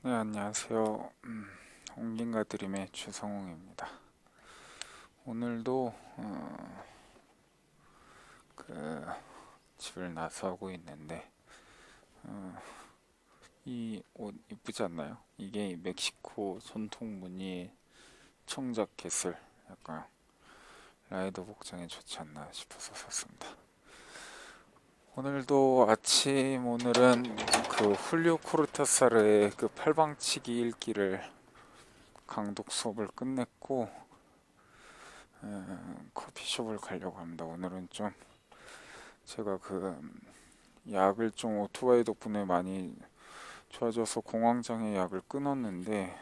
네, 안녕하세요. 홍긴가 드림의 최성웅입니다. 오늘도 그 집을 나서고 있는데 이 옷 이쁘지 않나요? 이게 멕시코 전통 무늬의 청작 개슬, 약간 라이더 복장에 좋지 않나 싶어서 샀습니다. 오늘은 그 훌리오 코르타사르의 그 팔방치기 읽기를 강독 수업을 끝냈고 커피숍을 가려고 합니다. 오늘은 좀 제가 그 약을 좀 오토바이 덕분에 많이 좋아져서 공황장애 약을 끊었는데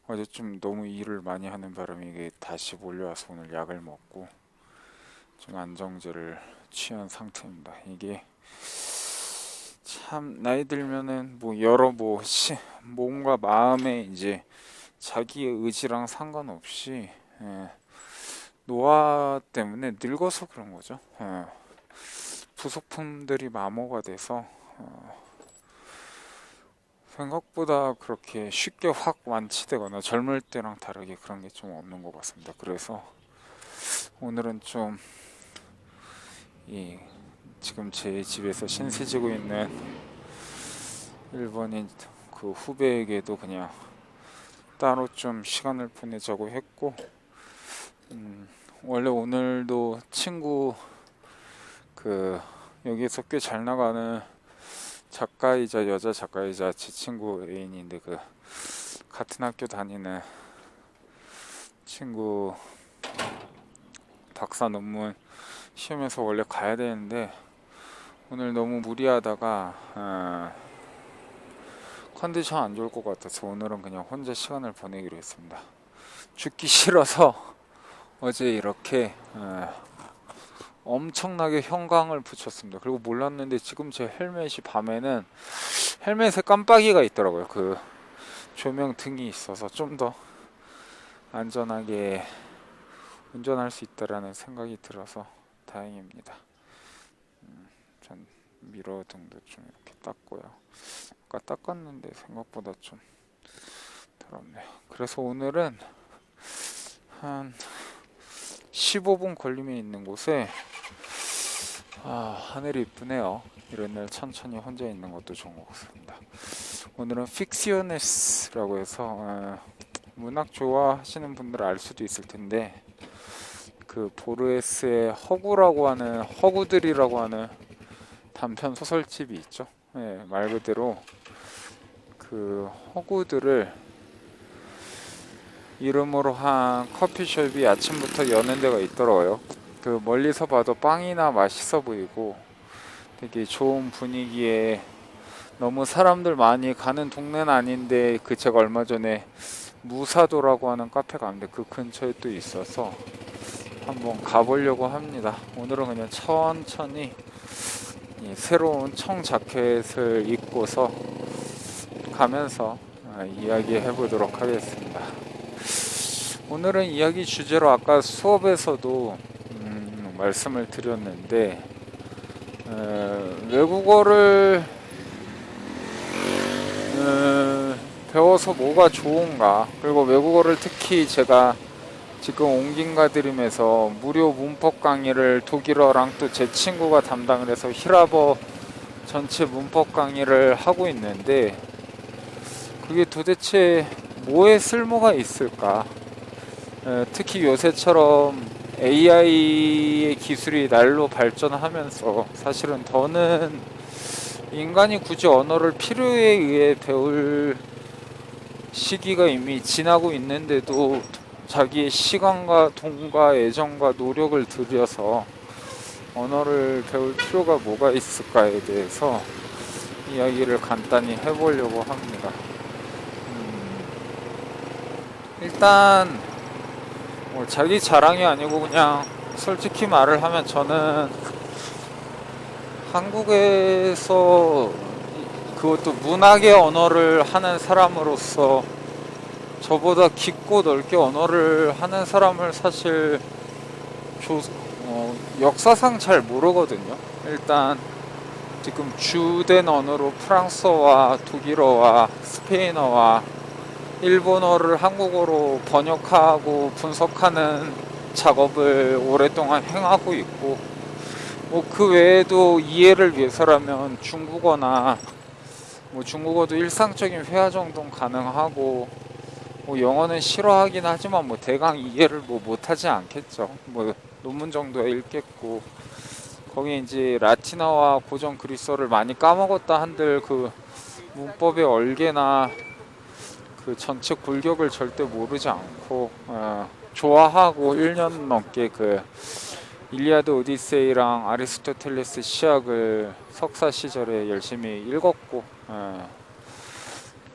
어제 좀 너무 일을 많이 하는 바람에 이게 다시 몰려와서 오늘 약을 먹고 좀 안정제를 취한 상태입니다. 이게 참 나이 들면은 뭐 여러 몸과 마음에 이제 자기의 의지랑 상관없이 노화 때문에 늙어서 그런 거죠. 부속품들이 마모가 돼서 생각보다 그렇게 쉽게 확 완치되거나 젊을 때랑 다르게 그런 게 좀 없는 것 같습니다. 그래서 오늘은 좀 이 지금 제 집에서 신세 지고 있는 일본인 그 후배에게도 그냥 따로 좀 시간을 보내자고 했고 원래 오늘도 친구 그 여기서 꽤 잘 나가는 작가이자 여자 작가이자 제 친구 애인인데 그 같은 학교 다니는 친구 박사 논문 시험에서 원래 가야 되는데 오늘 너무 무리하다가 컨디션 안 좋을 것 같아서 오늘은 그냥 혼자 시간을 보내기로 했습니다. 죽기 싫어서 어제 이렇게 엄청나게 형광을 붙였습니다. 그리고 몰랐는데 지금 제 헬멧이 밤에는 헬멧에 깜빡이가 있더라고요. 그 조명 등이 있어서 좀 더 안전하게 운전할 수 있다라는 생각이 들어서 다행입니다. 전 미러 등도 좀 이렇게 닦고요. 아까 닦았는데 생각보다 좀 더럽네요. 그래서 오늘은 한 15분 걸림에 있는 곳에 하늘이 이쁘네요. 이런 날 천천히 혼자 있는 것도 좋은 것 같습니다. 오늘은 픽시오네스라고 해서 문학 좋아하시는 분들은 알 수도 있을 텐데 그 보르헤스의 허구들이라고 하는 단편 소설집이 있죠. 네, 말 그대로 그 허구들을 이름으로 한 커피숍이 아침부터 여는 데가 있더라고요. 그 멀리서 봐도 빵이나 맛있어 보이고 되게 좋은 분위기에 너무 사람들 많이 가는 동네는 아닌데 그 제가 얼마 전에 무사도라고 하는 카페가 있는데 그 근처에 또 있어서 한번 가보려고 합니다. 오늘은 그냥 천천히 이 새로운 청 자켓을 입고서 가면서 이야기해 보도록 하겠습니다. 오늘은 이야기 주제로 아까 수업에서도 말씀을 드렸는데 외국어를 배워서 뭐가 좋은가, 그리고 외국어를 특히 제가 지금 옹긴가 드림에서 무료 문법 강의를 독일어랑 또 제 친구가 담당을 해서 히라버 전체 문법 강의를 하고 있는데 그게 도대체 뭐에 쓸모가 있을까? 특히 요새처럼 AI의 기술이 날로 발전하면서 사실은 더는 인간이 굳이 언어를 필요에 의해 배울 시기가 이미 지나고 있는데도 자기의 시간과 돈과 애정과 노력을 들여서 언어를 배울 필요가 뭐가 있을까에 대해서 이야기를 간단히 해보려고 합니다. 일단 뭐 자기 자랑이 아니고 그냥 솔직히 말을 하면 저는 한국에서 그것도 문학의 언어를 하는 사람으로서 저보다 깊고 넓게 언어를 하는 사람을 사실 역사상 잘 모르거든요. 일단 지금 주된 언어로 프랑스어와 독일어와 스페인어와 일본어를 한국어로 번역하고 분석하는 작업을 오랫동안 행하고 있고, 뭐 그 외에도 이해를 위해서라면 중국어나 뭐 중국어도 일상적인 회화 정도는 가능하고, 뭐 영어는 싫어하긴 하지만 뭐 대강 이해를 뭐 못하지 않겠죠. 뭐 논문 정도야 읽겠고, 거기 이제 라틴어와 고전 그리스어를 많이 까먹었다 한들 그 문법의 얼개나 그 전체 골격을 절대 모르지 않고 좋아하고 1년 넘게 그 일리아드 오디세이랑 아리스토텔레스 시약을 석사 시절에 열심히 읽었고,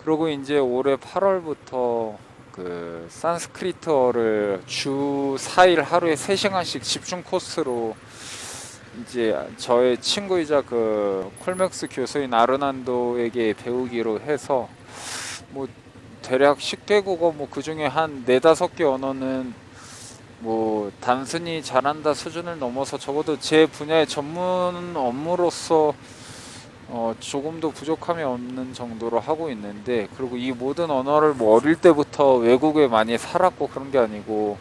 그리고 이제 올해 8월부터 그 산스크리트어를 주 4일 하루에 3시간씩 집중 코스로 이제 저의 친구이자 그 콜맥스 교수인 아르난도에게 배우기로 해서, 뭐 대략 10개 국어 뭐 그중에 한 4-5개 언어는 뭐 단순히 잘한다 수준을 넘어서 적어도 제 분야의 전문 업무로서 조금도 부족함이 없는 정도로 하고 있는데, 그리고 이 모든 언어를 뭐 어릴 때부터 외국에 많이 살았고 그런 게 아니고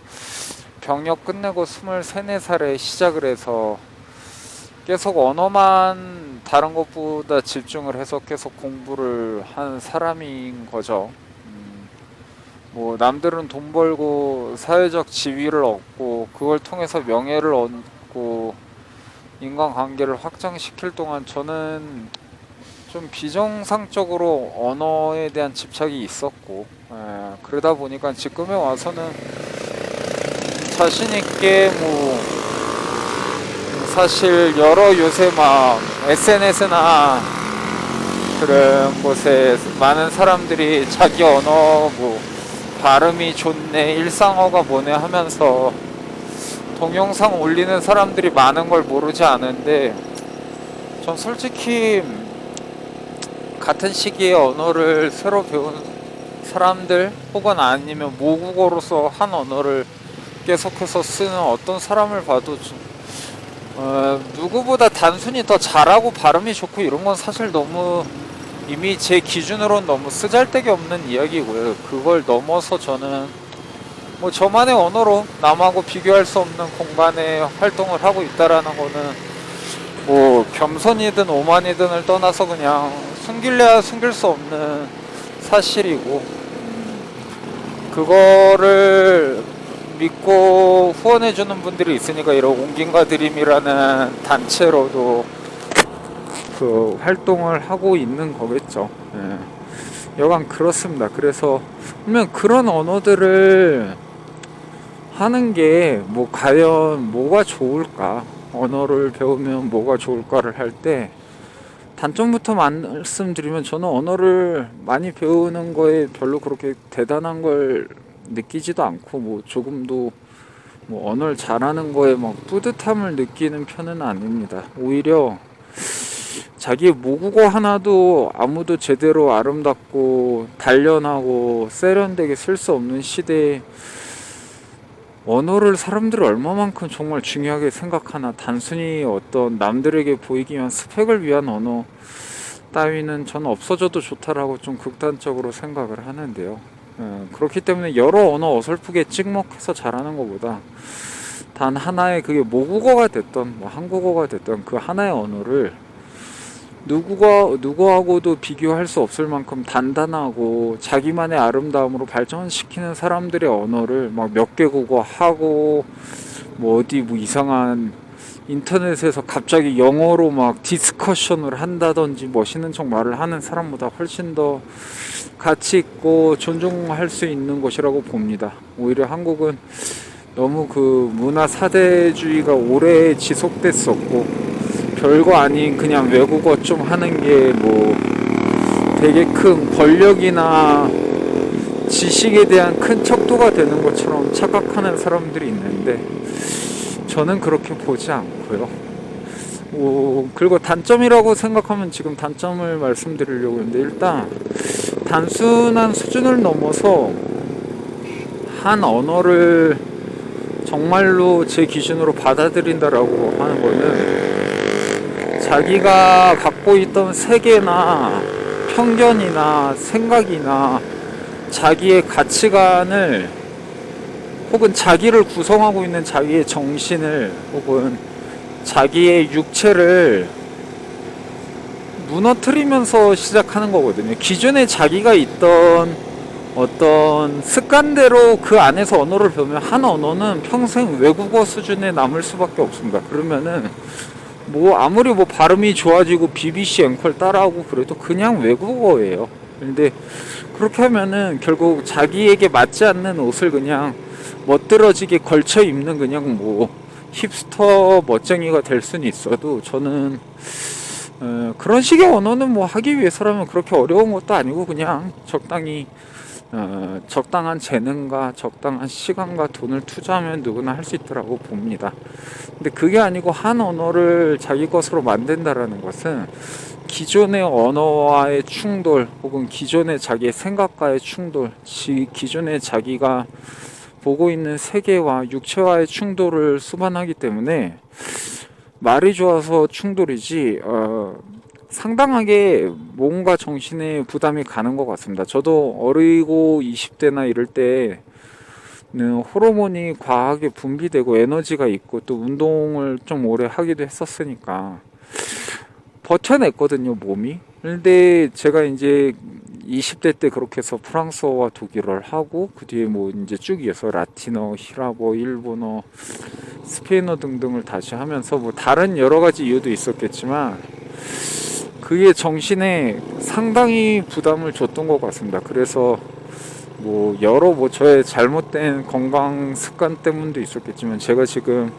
병역 끝내고 23, 4살에 시작을 해서 계속 언어만 다른 것보다 집중을 해서 계속 공부를 한 사람인 거죠. 뭐 남들은 돈 벌고 사회적 지위를 얻고 그걸 통해서 명예를 얻고 인간관계를 확장시킬 동안 저는 좀 비정상적으로 언어에 대한 집착이 있었고, 그러다 보니까 지금에 와서는 자신 있게 뭐 사실 여러 요새 막 SNS나 그런 곳에 많은 사람들이 자기 언어 뭐 발음이 좋네, 일상어가 뭐네 하면서 동영상 올리는 사람들이 많은 걸 모르지 않은데, 전 솔직히 같은 시기에 언어를 새로 배운 사람들 혹은 아니면 모국어로서 한 언어를 계속해서 쓰는 어떤 사람을 봐도 누구보다 단순히 더 잘하고 발음이 좋고 이런 건 사실 너무 이미 제 기준으로는 너무 쓰잘데기 없는 이야기고요. 그걸 넘어서 저는 뭐 저만의 언어로 남하고 비교할 수 없는 공간에 활동을 하고 있다라는 거는 뭐 겸손이든 오만이든을 떠나서 그냥 숨길래야 숨길 수 없는 사실이고, 그거를 믿고 후원해주는 분들이 있으니까 이런 온긴과 드림이라는 단체로도 그 활동을 하고 있는 거겠죠. 여간 그렇습니다. 그래서 그러면 그런 언어들을 하는 게 뭐 과연 뭐가 좋을까, 언어를 배우면 뭐가 좋을까를 할 때 단점부터 말씀드리면, 저는 언어를 많이 배우는 거에 별로 그렇게 대단한 걸 느끼지도 않고 뭐 조금도 뭐 언어를 잘하는 거에 막 뿌듯함을 느끼는 편은 아닙니다. 오히려 자기 모국어 하나도 아무도 제대로 아름답고 단련하고 세련되게 쓸 수 없는 시대에 언어를 사람들이 얼마만큼 정말 중요하게 생각하나, 단순히 어떤 남들에게 보이기 위한 스펙을 위한 언어 따위는 저는 없어져도 좋다라고 좀 극단적으로 생각을 하는데요. 그렇기 때문에 여러 언어 어설프게 찍먹해서 잘하는 것보다 단 하나의, 그게 모국어가 됐던 뭐 한국어가 됐던 그 하나의 언어를 누구하고도 비교할 수 없을 만큼 단단하고 자기만의 아름다움으로 발전시키는 사람들의 언어를 막 몇 개 국어 하고 뭐 어디 뭐 이상한 인터넷에서 갑자기 영어로 막 디스커션을 한다든지 멋있는 척 말을 하는 사람보다 훨씬 더 가치 있고 존중할 수 있는 것이라고 봅니다. 오히려 한국은 너무 그 문화 사대주의가 오래 지속됐었고, 별거 아닌 그냥 외국어 좀 하는 게 뭐 되게 큰 권력이나 지식에 대한 큰 척도가 되는 것처럼 착각하는 사람들이 있는데, 저는 그렇게 보지 않고요. 그리고 단점이라고 생각하면 지금 단점을 말씀드리려고 했는데, 일단 단순한 수준을 넘어서 한 언어를 정말로 제 기준으로 받아들인다라고 하는 거는 자기가 갖고 있던 세계나 편견이나 생각이나 자기의 가치관을 혹은 자기를 구성하고 있는 자기의 정신을 혹은 자기의 육체를 무너뜨리면서 시작하는 거거든요. 기존에 자기가 있던 어떤 습관대로 그 안에서 언어를 배우면 한 언어는 평생 외국어 수준에 남을 수밖에 없습니다. 그러면은 뭐 아무리 뭐 발음이 좋아지고 BBC 앵콜 따라하고 그래도 그냥 외국어예요. 근데 그렇게 하면은 결국 자기에게 맞지 않는 옷을 그냥 멋들어지게 걸쳐 입는 그냥 뭐 힙스터 멋쟁이가 될 수는 있어도 저는 그런 식의 언어는 뭐 하기 위해서라면 그렇게 어려운 것도 아니고 그냥 적당히 적당한 재능과 적당한 시간과 돈을 투자하면 누구나 할 수 있더라고 봅니다. 근데 그게 아니고 한 언어를 자기 것으로 만든다라는 것은 기존의 언어와의 충돌 혹은 기존의 자기의 생각과의 충돌, 기존의 자기가 보고 있는 세계와 육체와의 충돌을 수반하기 때문에 말이 좋아서 충돌이지 상당하게 몸과 정신에 부담이 가는 것 같습니다. 저도 어리고 20대나 이럴 때는 호르몬이 과하게 분비되고 에너지가 있고 또 운동을 좀 오래 하기도 했었으니까 버텨냈거든요, 몸이. 근데 제가 이제 20대 때 그렇게 해서 프랑스어와 독일어를 하고 그 뒤에 뭐 이제 쭉 이어서 라틴어, 히라버, 일본어, 스페인어 등등을 다시 하면서 뭐 다른 여러 가지 이유도 있었겠지만 그게 정신에 상당히 부담을 줬던 것 같습니다. 그래서 뭐 여러 뭐 저의 잘못된 건강 습관 때문도 있었겠지만 제가 지금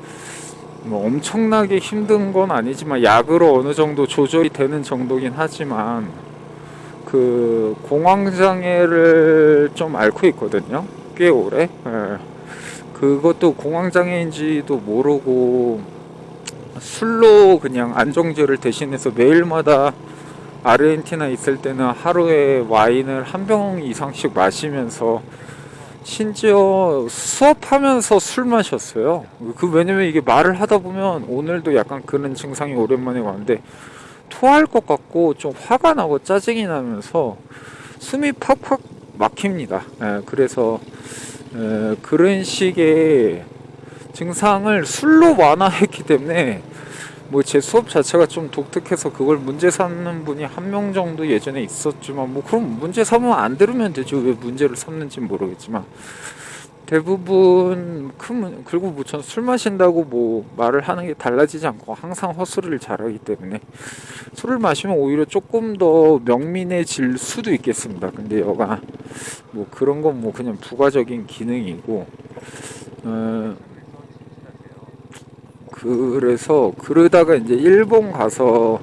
뭐 엄청나게 힘든 건 아니지만 약으로 어느 정도 조절이 되는 정도긴 하지만 그 공황장애를 좀 앓고 있거든요. 꽤 오래. 예. 그것도 공황장애인지도 모르고 술로 그냥 안정제를 대신해서 매일마다 아르헨티나 있을 때는 하루에 와인을 한 병 이상씩 마시면서 심지어 수업하면서 술 마셨어요. 왜냐면 이게 말을 하다 보면 오늘도 약간 그런 증상이 오랜만에 왔는데 토할 것 같고 좀 화가 나고 짜증이 나면서 숨이 팍팍 막힙니다. 그래서 그런 식의 증상을 술로 완화했기 때문에 뭐 제 수업 자체가 좀 독특해서 그걸 문제 삼는 분이 한 명 정도 예전에 있었지만 뭐 그럼 문제 삼으면 안 들으면 되죠. 왜 문제를 삼는지 모르겠지만 대부분 그리고 뭐 전 술 마신다고 뭐 말을 하는 게 달라지지 않고 항상 헛소리를 잘하기 때문에 술을 마시면 오히려 조금 더 명민해질 수도 있겠습니다. 근데 여가 뭐 그런 건 뭐 그냥 부가적인 기능이고 그래서 그러다가 이제 일본 가서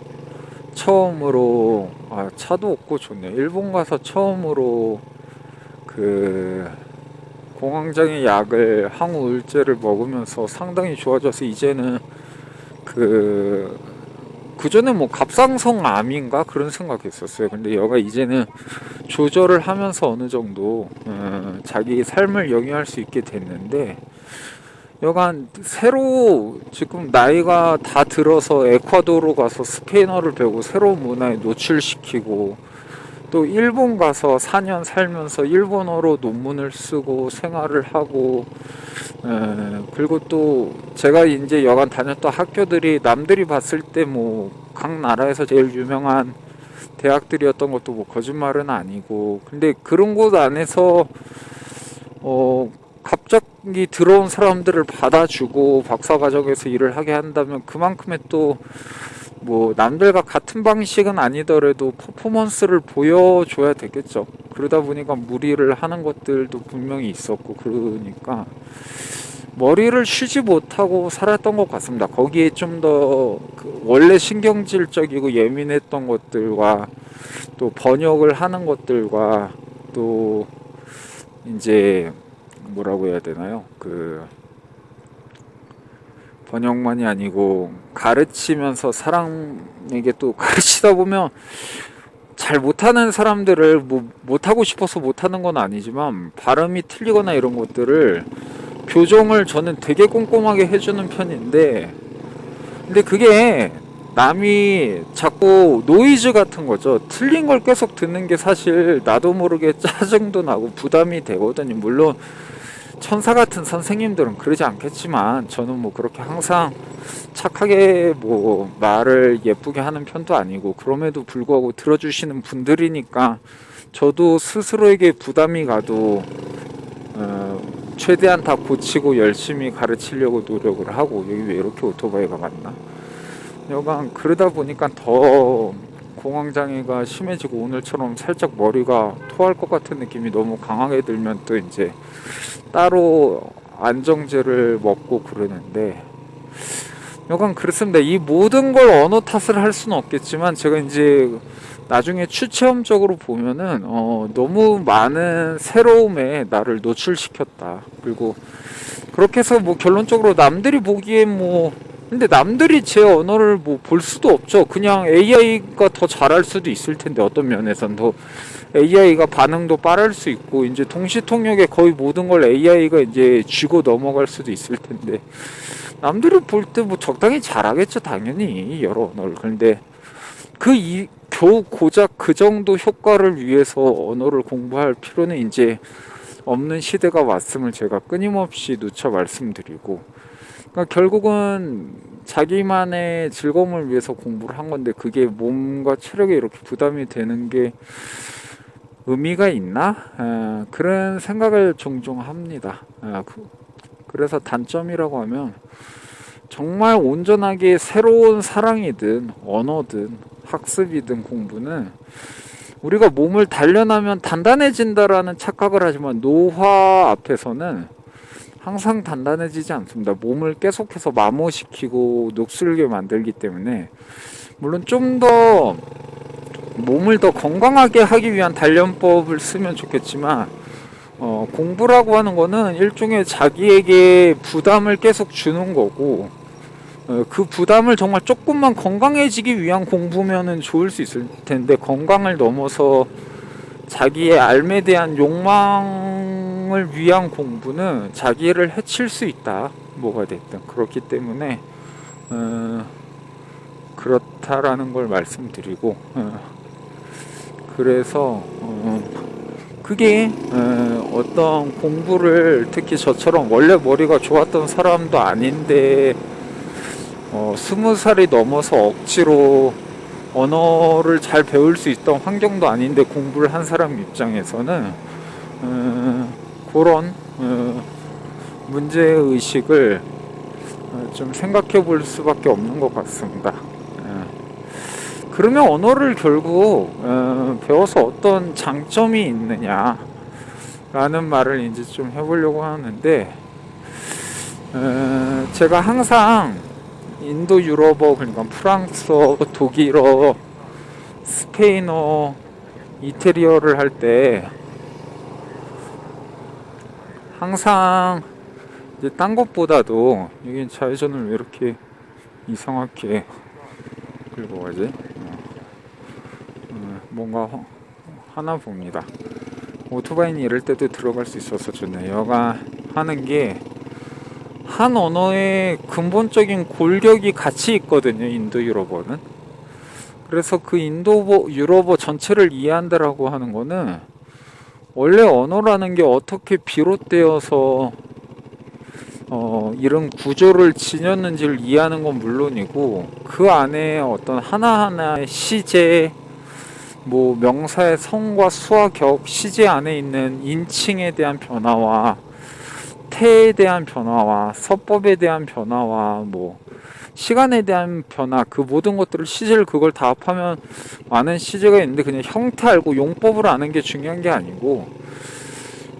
처음으로 차도 없고 좋네요. 일본 가서 처음으로 그 공황장애 약을 항우울제를 먹으면서 상당히 좋아져서 이제는 그전에 뭐 갑상선 암인가 그런 생각했었어요. 근데 여가 이제는 조절을 하면서 어느 정도 자기 삶을 영위할 수 있게 됐는데 여간 새로 지금 나이가 다 들어서 에콰도르 가서 스페인어를 배우고 새로운 문화에 노출시키고 또 일본 가서 4년 살면서 일본어로 논문을 쓰고 생활을 하고 그리고 또 제가 이제 여간 다녔던 학교들이 남들이 봤을 때 뭐 각 나라에서 제일 유명한 대학들이었던 것도 뭐 거짓말은 아니고 근데 그런 곳 안에서 갑자기 들어온 사람들을 받아주고 박사과정에서 일을 하게 한다면 그만큼의 또 뭐 남들과 같은 방식은 아니더라도 퍼포먼스를 보여줘야 되겠죠. 그러다 보니까 무리를 하는 것들도 분명히 있었고 그러니까 머리를 쉬지 못하고 살았던 것 같습니다. 거기에 좀 더 원래 신경질적이고 예민했던 것들과 또 번역을 하는 것들과 또 이제 뭐라고 해야 되나요? 번역만이 아니고 가르치면서 사람에게 또 가르치다 보면 잘 못하는 사람들을 뭐 못하고 싶어서 못하는 건 아니지만 발음이 틀리거나 이런 것들을 교정을 저는 되게 꼼꼼하게 해주는 편인데 근데 그게 남이 자꾸 노이즈 같은 거죠. 틀린 걸 계속 듣는 게 사실 나도 모르게 짜증도 나고 부담이 되거든요. 물론 천사 같은 선생님들은 그러지 않겠지만 저는 뭐 그렇게 항상 착하게 뭐 말을 예쁘게 하는 편도 아니고, 그럼에도 불구하고 들어주시는 분들이니까 저도 스스로에게 부담이 가도 최대한 다 고치고 열심히 가르치려고 노력을 하고. 여기 왜 이렇게 오토바이가 많나? 여간 그러다 보니까 더 공황장애가 심해지고, 오늘처럼 살짝 머리가 토할 것 같은 느낌이 너무 강하게 들면 또 이제 따로 안정제를 먹고 그러는데, 여간 그렇습니다. 이 모든 걸 언어 탓을 할 수는 없겠지만 제가 이제 나중에 추체험적으로 보면은 너무 많은 새로움에 나를 노출시켰다. 그리고 그렇게 해서 뭐 결론적으로 남들이 보기엔 뭐, 근데 남들이 제 언어를 뭐 볼 수도 없죠. 그냥 AI가 더 잘할 수도 있을 텐데, 어떤 면에선 더 AI가 반응도 빠를 수 있고, 이제 동시통역에 거의 모든 걸 AI가 이제 쥐고 넘어갈 수도 있을 텐데, 남들이 볼 때 뭐 적당히 잘하겠죠, 당연히 여러 언어를. 그런데 겨우 고작 그 정도 효과를 위해서 언어를 공부할 필요는 이제 없는 시대가 왔음을 제가 끊임없이 누차 말씀드리고, 그러니까 결국은 자기만의 즐거움을 위해서 공부를 한 건데, 그게 몸과 체력에 이렇게 부담이 되는 게 의미가 있나? 그런 생각을 종종 합니다. 그래서 단점이라고 하면, 정말 온전하게 새로운 사랑이든 언어든 학습이든 공부는 우리가 몸을 단련하면 단단해진다라는 착각을 하지만, 노화 앞에서는 항상 단단해지지 않습니다. 몸을 계속해서 마모시키고 녹슬게 만들기 때문에, 물론 좀 더 몸을 더 건강하게 하기 위한 단련법을 쓰면 좋겠지만, 공부라고 하는 거는 일종의 자기에게 부담을 계속 주는 거고, 그 부담을 정말 조금만 건강해지기 위한 공부면은 좋을 수 있을 텐데, 건강을 넘어서 자기의 삶에 대한 욕망을 위한 공부는 자기를 해칠 수 있다. 뭐가 됐든. 그렇기 때문에 그렇다라는 걸 말씀드리고, 그래서 그게 어떤 공부를, 특히 저처럼 원래 머리가 좋았던 사람도 아닌데 20살이 넘어서 억지로 언어를 잘 배울 수 있던 환경도 아닌데 공부를 한 사람 입장에서는 그런 문제의식을 좀 생각해 볼 수밖에 없는 것 같습니다. 그러면 언어를 결국 배워서 어떤 장점이 있느냐 라는 말을 이제 좀 해보려고 하는데, 제가 항상 인도 유럽어, 그러니까 프랑스어, 독일어, 스페인어, 이태리어를 할 때 항상 이제 딴 것보다도, 여기 좌회전을 왜 이렇게 이상하게 긁어가지? 뭔가 하나 봅니다. 오토바이는 이럴 때도 들어갈 수 있어서 좋네요. 여가 하는 게, 한 언어의 근본적인 골격이 같이 있거든요, 인도 유럽어는. 그래서 그 인도 유럽어 전체를 이해한다라고 하는 거는, 원래 언어라는 게 어떻게 비롯되어서 이런 구조를 지녔는지를 이해하는 건 물론이고, 그 안에 어떤 하나하나의 시제, 뭐 명사의 성과 수와 격, 시제 안에 있는 인칭에 대한 변화와 태에 대한 변화와 서법에 대한 변화와 뭐 시간에 대한 변화, 그 모든 것들을, 시제를 그걸 다 합하면 많은 시제가 있는데, 그냥 형태 알고 용법을 아는 게 중요한 게 아니고,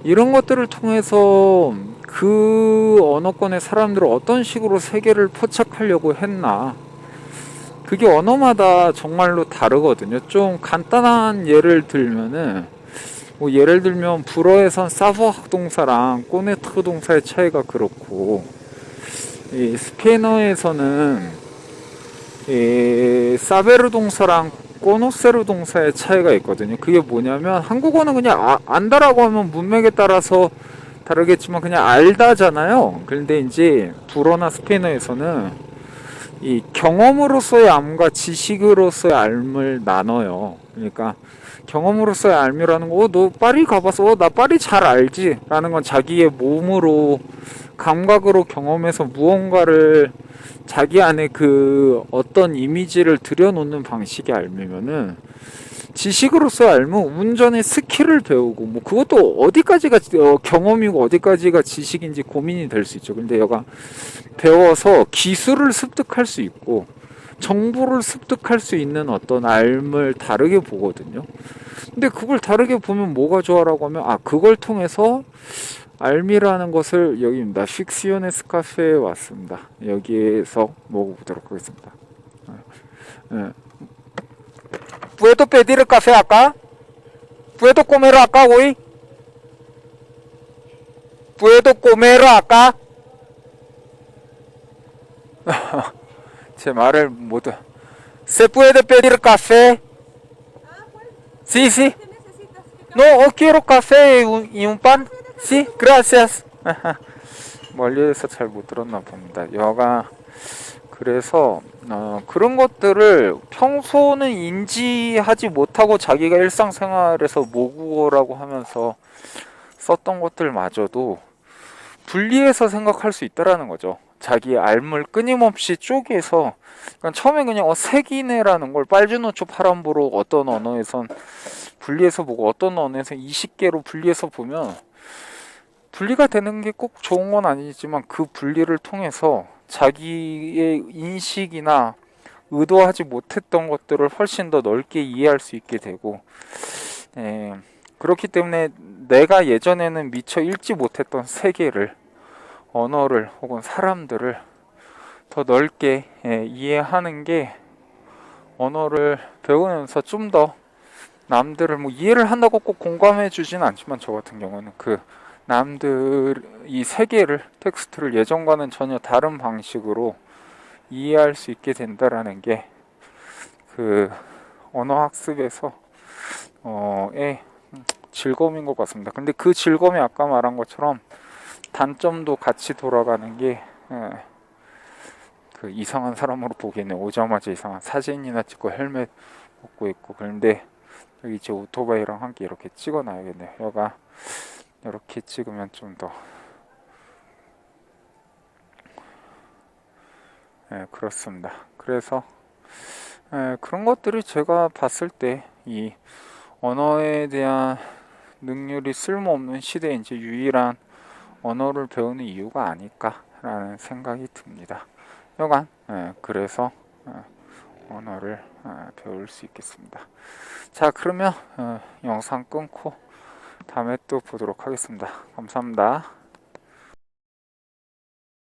이런 것들을 통해서 그 언어권의 사람들은 어떤 식으로 세계를 포착하려고 했나, 그게 언어마다 정말로 다르거든요. 좀 간단한 예를 들면은, 뭐 예를 들면 불어에선 사부악 동사랑 꼬네트 동사의 차이가 그렇고, 이 스페인어에서는 이 사베르 동사랑 꼬노세르 동사의 차이가 있거든요. 그게 뭐냐면, 한국어는 그냥 안다라고 하면 문맥에 따라서 다르겠지만 그냥 알다잖아요. 그런데 이제 불어나 스페인어에서는 이 경험으로서의 암과 지식으로서의 암을 나눠요. 그러니까 경험으로서의 암이라는 거, 너 파리 가봐서, 나 파리 잘 알지? 라는 건 자기의 몸으로, 감각으로 경험해서 무언가를 자기 안에 그 어떤 이미지를 들여놓는 방식의 알면은, 지식으로서의 알면 운전의 스킬을 배우고, 뭐 그것도 어디까지가 경험이고 어디까지가 지식인지 고민이 될 수 있죠. 근데 얘가 배워서 기술을 습득할 수 있고 정보를 습득할 수 있는 어떤 알을 다르게 보거든요. 근데 그걸 다르게 보면 뭐가 좋아라고 하면, 그걸 통해서 알미라는 것을, 여기입니다. 픽시오네스 카페에 왔습니다. 여기에서 먹어보도록 하겠습니다. 예. ¿Puedo pedir el café acá? ¿Puedo comer acá hoy? ¿Puedo comer acá? 제 말을 못. ¿Se puede pedir café? Sí, sí. No, quiero café y un pan. Sí, gracias. 멀리에서 잘 못 들었나 봅니다. 여가 그래서 그런 것들을 평소는 인지하지 못하고 자기가 일상생활에서 모국어라고 하면서 썼던 것들마저도 분리해서 생각할 수 있다라는 거죠. 자기의 알을 끊임없이 쪼개서, 그러니까 처음에 그냥 색이네라는 걸 빨주노초 파란보로 어떤 언어에선 분리해서 보고 어떤 언어에선 20개로 분리해서 보면 분리가 되는 게 꼭 좋은 건 아니지만 그 분리를 통해서 자기의 인식이나 의도하지 못했던 것들을 훨씬 더 넓게 이해할 수 있게 되고, 그렇기 때문에 내가 예전에는 미처 읽지 못했던 세계를, 언어를 혹은 사람들을 더 넓게 이해하는 게, 언어를 배우면서 좀 더 남들을 뭐 이해를 한다고 꼭 공감해 주진 않지만, 저 같은 경우는 그 남들 이 세계를, 텍스트를 예전과는 전혀 다른 방식으로 이해할 수 있게 된다라는 게 그 언어 학습에서 의 즐거움인 것 같습니다. 근데 그 즐거움이 아까 말한 것처럼 단점도 같이 돌아가는 게, 그 이상한 사람으로 보기에는 오자마자 이상한 사진이나 찍고 헬멧 벗고 있고, 그런데 여기 이제 오토바이랑 함께 이렇게 찍어 놔야겠네요. 여가 이렇게 찍으면 좀 더, 그렇습니다. 그래서 그런 것들이 제가 봤을 때 이 언어에 대한 능률이 쓸모없는 시대에 이제 유일한 언어를 배우는 이유가 아닐까라는 생각이 듭니다. 여간 그래서 언어를 배울 수 있겠습니다. 자, 그러면 영상 끊고 다음에 또 보도록 하겠습니다. 감사합니다.